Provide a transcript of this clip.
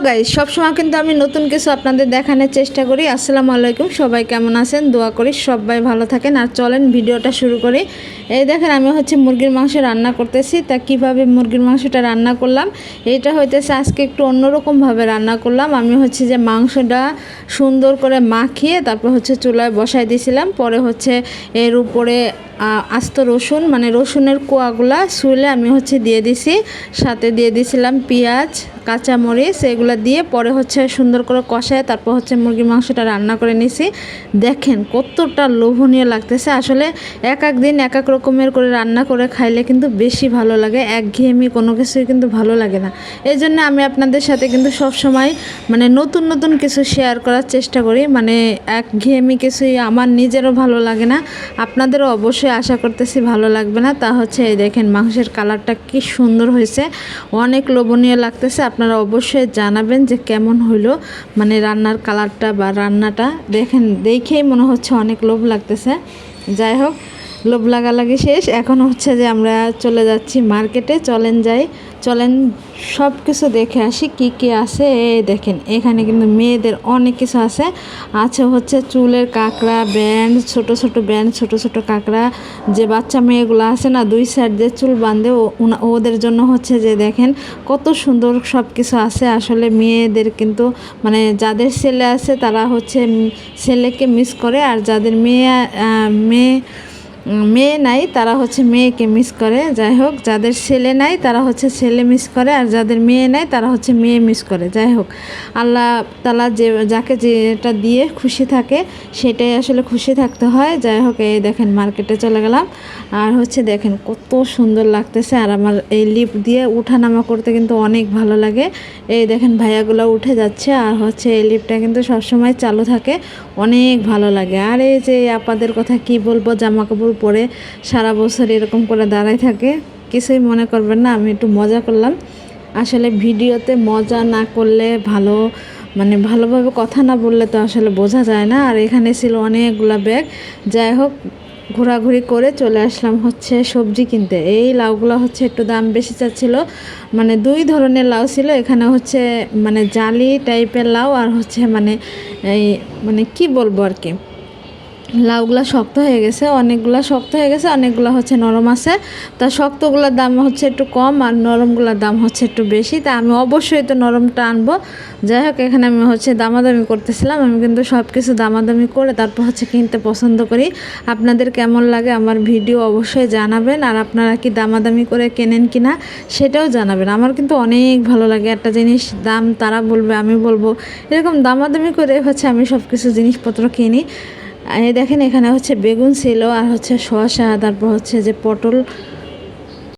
Guys, সবসময় কিন্তু আমি নতুন কিছু আপনাদের দেখানোর চেষ্টা করি। আসসালামু আলাইকুম, সবাই কেমন আছেন? দোয়া করি সবাই ভালো থাকেন। আর চলেন ভিডিওটা শুরু করি। এই দেখেন, আমি মুরগির মাংস রান্না করতেছি। তা কিভাবে মুরগির মাংসটা রান্না করলাম, এইটা হইতেছে আজকে একটু অন্যরকমভাবে রান্না করলাম। আমি যে মাংসটা সুন্দর করে মাখিয়ে তারপর চুলায় বসাই দিয়েছিলাম। পরে এর উপরে আস্ত রসুন, মানে রসুনের কোয়াগুলা শুলে আমি দিয়ে দিছি। সাথে দিয়ে দিয়েছিলাম পেঁয়াজ, কাঁচামরিচ, এগুলো দিয়ে পরে সুন্দর করে কষায় তারপর মুরগির মাংসটা রান্না করে নিছি। দেখেন কতটা লোভনীয় লাগতেছে। আসলে এক এক দিন এক এক রকমের করে রান্না করে খাইলে কিন্তু বেশি ভালো লাগে, একঘেয়েমি কোনো কিছুই কিন্তু ভালো লাগে না। এই জন্য আমি আপনাদের সাথে কিন্তু সবসময় নতুন নতুন কিছু শেয়ার করার চেষ্টা করি। একঘেয়েমি কিছুই আমার নিজেরও ভালো লাগে না, আপনাদেরও অবশ্যই আশা করতেছি ভালো লাগবে না। তা এই দেখেন মাংসের কালারটা কি সুন্দর হয়েছে, অনেক লোভনীয় লাগতেছে। আপনারা অবশ্যই জানাবেন যে কেমন হইলো, রান্নার কালারটা বা রান্নাটা দেখেন, দেখেই মনে হচ্ছে অনেক লোভ লাগতেছে। যাই হোক, লোভ লাগালাগি শেষ। এখন যে আমরা চলে যাচ্ছি মার্কেটে। চলেন সব কিছু দেখে আসি কি কি আছে। এই দেখেন, এখানে কিন্তু মেয়েদের অনেক কিছু আছে। চুলের কাঁকড়া ব্যান্ড, ছোট ছোট ব্যান্ড, ছোট ছোট কাঁকড়া, যে বাচ্চা মেয়েগুলো আছে না, দুই সাইড দিয়ে চুল বাঁধে, ওদের জন্য যে দেখেন কত সুন্দর সব কিছু আছে। আসলে মেয়েদের কিন্তু যাদের ছেলে আছে তারা ছেলেকে মিস করে, আর যাদের মেয়ে নাই তারা মেয়েকে মিস করে। যাই হোক, যাদের ছেলে নাই তারা ছেলে মিস করে, আর যাদের মেয়ে নাই তারা মেয়ে মিস করে। যাই হোক, আল্লাহ তাআলা যাকে যেটা দিয়ে খুশি থাকে সেটাই আসলে খুশি থাকতে হয়। যাই হোক, এই দেখেন মার্কেটে চলে গেলাম। আর দেখেন কত সুন্দর লাগতেছে। আর আমার এই লিফট দিয়ে উঠানামা করতে কিন্তু অনেক ভালো লাগে। এই দেখেন ভাইয়াগুলো উঠে যাচ্ছে। আর এই লিফটটা কিন্তু সবসময় চালু থাকে, অনেক ভালো লাগে। আর এই যে আপাদের কথা কি বলবো, জামা কাপড় পরে সারা বছর এরকম করে দাঁড়ায় থাকে। কিছুই মনে করবেন না, আমি একটু মজা করলাম। আসলে ভিডিওতে মজা না করলে ভালোভাবে কথা না বললে তো আসলে বোঝা যায় না। আর এখানে ছিল অনেকগুলা ব্যাগ। যাই হোক, ঘোরাঘুরি করে চলে আসলাম সবজি কিনতে। এই লাউগুলো একটু দাম বেশি চাচ্ছিল। দুই ধরনের লাউ ছিল এখানে, জালি টাইপের লাউ, আর এই কি বলবো আর কি, লাউগুলা শক্ত হয়ে গেছে, অনেকগুলা শক্ত হয়ে গেছে, অনেকগুলা নরম আছে। তা শক্তগুলোর দাম একটু কম, আর নরমগুলোর দাম একটু বেশি। তা আমি অবশ্যই তো নরমটা আনবো। যাই হোক, এখানে আমি দামাদামি করতেছিলাম। আমি কিন্তু সব কিছু দামাদামি করে তারপর কিনতে পছন্দ করি। আপনাদের কেমন লাগে আমার ভিডিও অবশ্যই জানাবেন। আর আপনারা কি দামাদামি করে কেনেন কিনা সেটাও জানাবেন। আমার কিন্তু অনেক ভালো লাগে, একটা জিনিস দাম তারা বলবে আমি বলবো, এরকম দামাদামি করে আমি সব কিছু জিনিসপত্র কিনি। এই দেখেন, এখানে বেগুন ছিল, আর শসা, তারপর যে পটল